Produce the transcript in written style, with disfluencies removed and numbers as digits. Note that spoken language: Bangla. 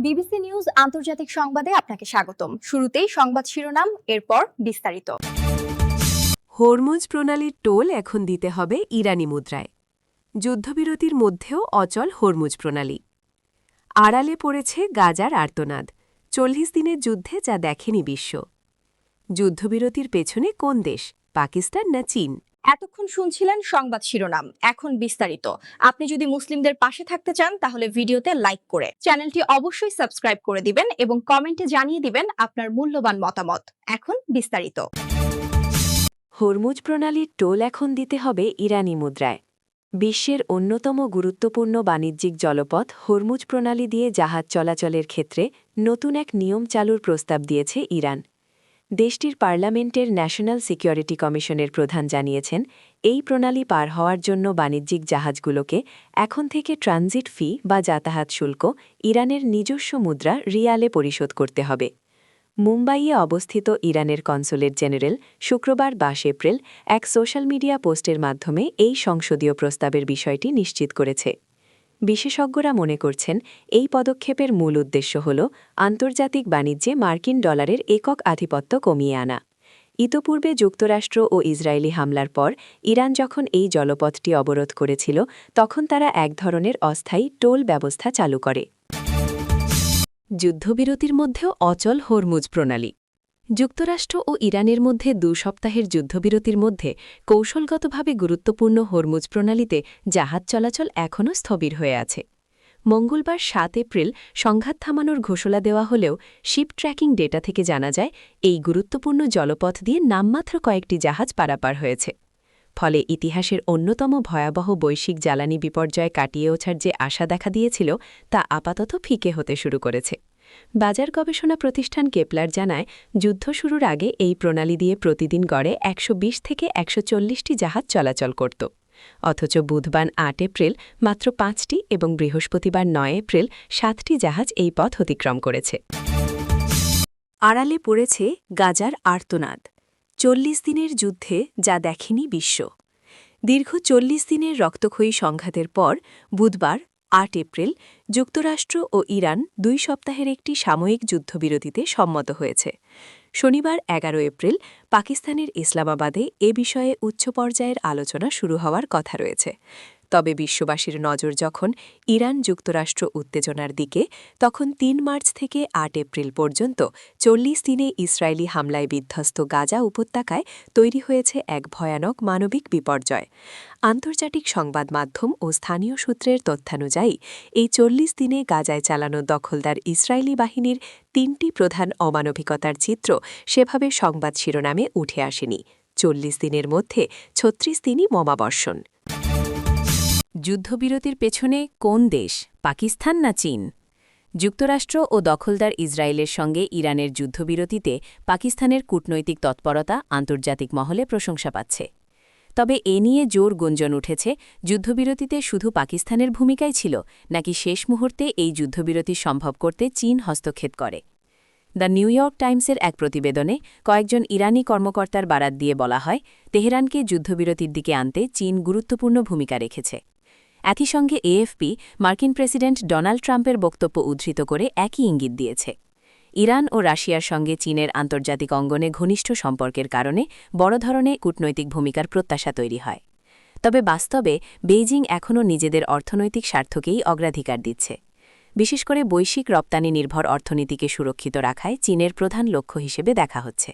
বিবিসি নিউজ আন্তর্জাতিক সংবাদে আপনাকে স্বাগতম। শুরুতেই সংবাদ শিরোনাম, এরপর বিস্তারিত। হরমুজ প্রণালীর টোল এখন দিতে হবে ইরানি মুদ্রায়। যুদ্ধবিরতির মধ্যেও অচল হরমুজ প্রণালী। আড়ালে পড়েছে গাজার আর্তনাদ, ৪০ দিনের যুদ্ধে যা দেখেনি বিশ্ব। যুদ্ধবিরতির পেছনে কোন দেশ, পাকিস্তান না চীন? এতক্ষণ শুনছিলেন সংবাদ শিরোনাম, এখন বিস্তারিত। আপনি যদি মুসলিমদের পাশে থাকতে চান তাহলে ভিডিওতে লাইক করে চ্যানেলটি অবশ্যই সাবস্ক্রাইব করে দিবেন এবং কমেন্টে জানিয়ে দিবেন আপনার মূল্যবান মতামত। এখন বিস্তারিত। হরমুজ প্রণালীর টোল এখন দিতে হবে ইরানি মুদ্রায়। বিশ্বের অন্যতম গুরুত্বপূর্ণ বাণিজ্যিক জলপথ হরমুজ প্রণালী দিয়ে জাহাজ চলাচলের ক্ষেত্রে নতুন এক নিয়ম চালুর প্রস্তাব দিয়েছে ইরান। দেশটির পার্লামেন্টের ন্যাশনাল সিকিউরিটি কমিশনের প্রধান জানিয়েছেন, এই প্রণালী পার হওয়ার জন্য বাণিজ্যিক জাহাজগুলোকে এখন থেকে ট্রানজিট ফি বা যাতায়াত শুল্ক ইরানের নিজস্ব মুদ্রা রিয়ালে পরিশোধ করতে হবে। মুম্বাইয়ে অবস্থিত ইরানের কনসুলেট জেনারেল শুক্রবার ২২ এপ্রিল এক সোশ্যাল মিডিয়া পোস্টের মাধ্যমে এই সংসদীয় প্রস্তাবের বিষয়টি নিশ্চিত করেছে। বিশেষজ্ঞরা মনে করছেন, এই পদক্ষেপের মূল উদ্দেশ্য হল আন্তর্জাতিক বাণিজ্যে মার্কিন ডলারের একক আধিপত্য কমিয়ে আনা। ইতোপূর্বে যুক্তরাষ্ট্র ও ইসরায়েলি হামলার পর ইরান যখন এই জলপথটি অবরোধ করেছিল, তখন তারা এক ধরনের অস্থায়ী টোল ব্যবস্থা চালু করে। যুদ্ধবিরতির মধ্যেও অচল হরমুজ প্রণালী। যুক্তরাষ্ট্র ও ইরানের মধ্যে ২ সপ্তাহের যুদ্ধবিরতির মধ্যে কৌশলগতভাবে গুরুত্বপূর্ণ হরমুজ প্রণালীতে জাহাজ চলাচল এখনও স্থবির হয়ে আছে। মঙ্গলবার ৭ এপ্রিল সংঘাত থামানোর ঘোষণা দেওয়া হলেও শিপ ট্র্যাকিং ডেটা থেকে জানা যায়, এই গুরুত্বপূর্ণ জলপথ দিয়ে নামমাত্র কয়েকটি জাহাজ পারাপার হয়েছে। ফলে ইতিহাসের অন্যতম ভয়াবহ বৈশ্বিক জ্বালানি বিপর্যয় কাটিয়ে ওঠার যে আশা দেখা দিয়েছিল, তা আপাতত ফিকে হতে শুরু করেছে। বাজার গবেষণা প্রতিষ্ঠান কেপলার জানায়, যুদ্ধ শুরুর আগে এই প্রণালী দিয়ে প্রতিদিন গড়ে ১২০ থেকে ১৪০টি জাহাজ চলাচল করত। অথচ বুধবার ৮ এপ্রিল মাত্র ৫টি এবং বৃহস্পতিবার ৯ এপ্রিল ৭টি জাহাজ এই পথ অতিক্রম করেছে। আড়ালে পড়েছে গাজার আর্তনাদ, ৪০ দিনের যুদ্ধে যা দেখেনি বিশ্ব। দীর্ঘ ৪০ দিনের রক্তক্ষয়ী সংঘাতের পর বুধবার ৮ এপ্রিল যুক্তরাষ্ট্র ও ইরান ২ সপ্তাহের একটি সাময়িক যুদ্ধবিরতিতে সম্মত হয়েছে। শনিবার ১১ এপ্রিল পাকিস্তানের ইসলামাবাদে এ বিষয়ে উচ্চ পর্যায়ের আলোচনা শুরু হওয়ার কথা রয়েছে। তবে বিশ্ববাসীর নজর যখন ইরান যুক্তরাষ্ট্র উত্তেজনার দিকে, তখন ৩ মার্চ থেকে ৮ এপ্রিল পর্যন্ত ৪০ দিনে ইসরায়েলি হামলায় বিধ্বস্ত গাজা উপত্যকায় তৈরি হয়েছে এক ভয়ানক মানবিক বিপর্যয়। আন্তর্জাতিক সংবাদ মাধ্যম ও স্থানীয় সূত্রের তথ্যানুযায়ী, এই ৪০ দিনে গাজায় চালানো দখলদার ইসরায়েলি বাহিনীর ৩টি প্রধান অমানবিকতার চিত্র সেভাবে সংবাদ শিরোনামে উঠে আসেনি। ৪০ দিনের মধ্যে ৩৬ দিনই বোমাবর্ষণ। যুদ্ধবিরতির পেছনে কোন দেশ, পাকিস্তান না চীন? যুক্তরাষ্ট্র ও দখলদার ইসরায়েলের সঙ্গে ইরানের যুদ্ধবিরতিতে পাকিস্তানের কূটনৈতিক তৎপরতা আন্তর্জাতিক মহলে প্রশংসা পাচ্ছে। তবে এ নিয়ে জোর গুঞ্জন উঠেছে, যুদ্ধবিরতিতে শুধু পাকিস্তানের ভূমিকাই ছিল, নাকি শেষ মুহূর্তে এই যুদ্ধবিরতি সম্ভব করতে চীন হস্তক্ষেপ করে। দ্য নিউ ইয়র্ক টাইমসের এক প্রতিবেদনে কয়েকজন ইরানি কর্মকর্তার বারাত দিয়ে বলা হয়, তেহরানকে যুদ্ধবিরতির দিকে আনতে চীন গুরুত্বপূর্ণ ভূমিকা রেখেছে। একই সঙ্গে এএফপি মার্কিন প্রেসিডেন্ট ডোনাল্ড ট্রাম্পের বক্তব্য উদ্ধৃত করে একই ইঙ্গিত দিয়েছে। ইরান ও রাশিয়ার সঙ্গে চীনের আন্তর্জাতিক অঙ্গনে ঘনিষ্ঠ সম্পর্কের কারণে বড় ধরনের কূটনৈতিক ভূমিকার প্রত্যাশা তৈরি হয়। তবে বাস্তবে বেইজিং এখনও নিজেদের অর্থনৈতিক স্বার্থকেই অগ্রাধিকার দিচ্ছে। বিশেষ করে বৈশ্বিক রপ্তানি নির্ভর অর্থনীতিকে সুরক্ষিত রাখায় চীনের প্রধান লক্ষ্য হিসেবে দেখা হচ্ছে।